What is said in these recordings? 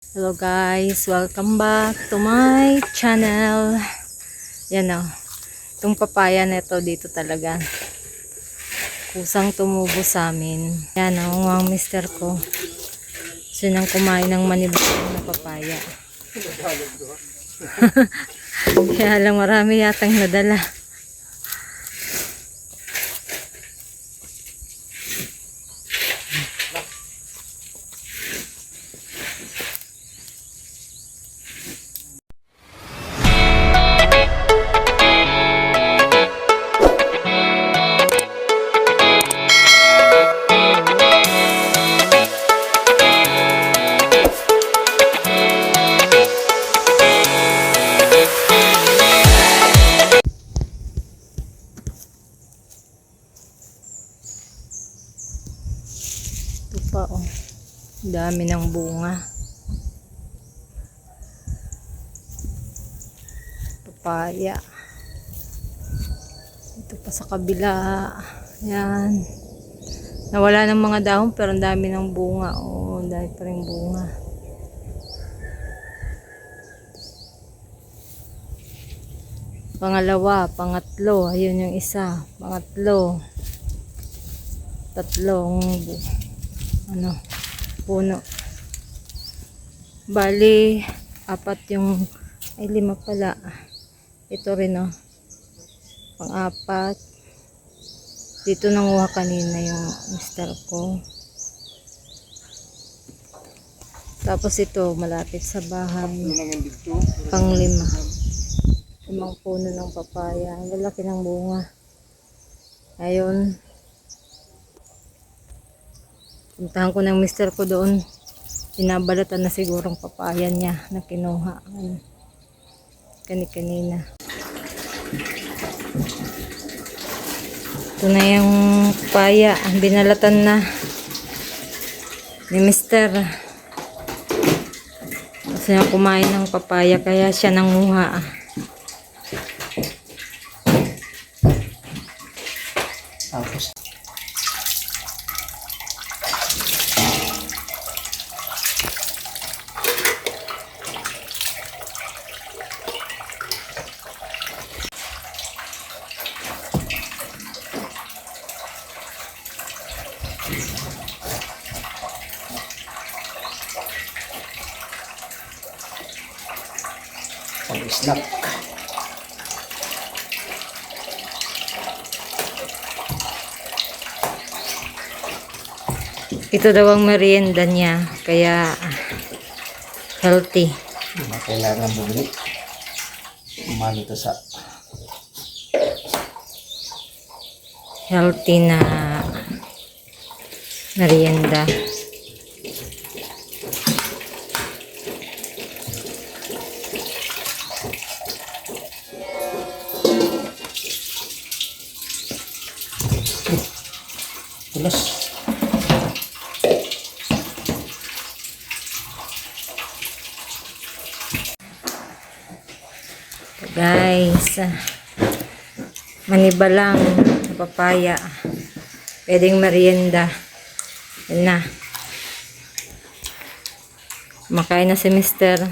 Hello guys, welcome back to my channel. Yan o, itong papaya nito dito talaga kusang tumubo sa amin. Yan o, ang mister ko gusto nang kumain ng manibang na papaya. Kaya lang marami yatang nadala. Ito pa oh, dami ng bunga. Papaya. Ito pa sa kabila. Yan. Nawala ng mga dahon pero ang dami ng bunga. Oh, dahil pa rin bunga. Pangalawa, pangatlo. Ayun yung isa. Pangatlo. Tatlong puno. Bali, apat yung, ay 5 pala. Ito rin oh. Pang-apat. Dito nanguha kanina yung mister ko. Tapos ito, malapit sa bahay. Pang-5. 5 puno ng papaya. Ang lalaki ng bunga. Ayun. Puntahan ko ng mister ko doon. Pinabalatan na sigurong papaya niya na kinuha. Kanina. Ito na yung papaya. Binalatan na ni mister. Kasi niya kumain ng papaya kaya siya nanguha. Tapos pang-snack. Ito daw ang merienda niya. Kaya healthy. Kailangan bumili. Umano ito sa Healthy na merienda. tulas. Guys, maniba lang na papaya. Pwedeng merienda. Yan na. Makain na si mister.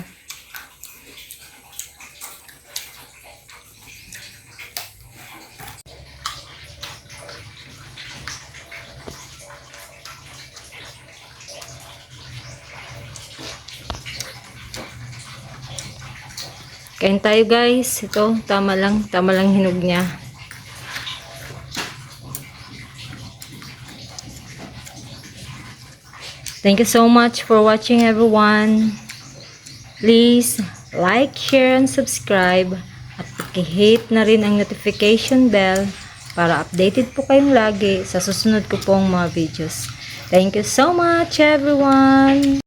Kain tayo guys. Ito, tama lang hinog niya. Thank you so much for watching everyone. Please like, share, and subscribe. At i-hit na rin ang notification bell para updated po kayong lagi sa susunod ko pong mga videos. Thank you so much everyone.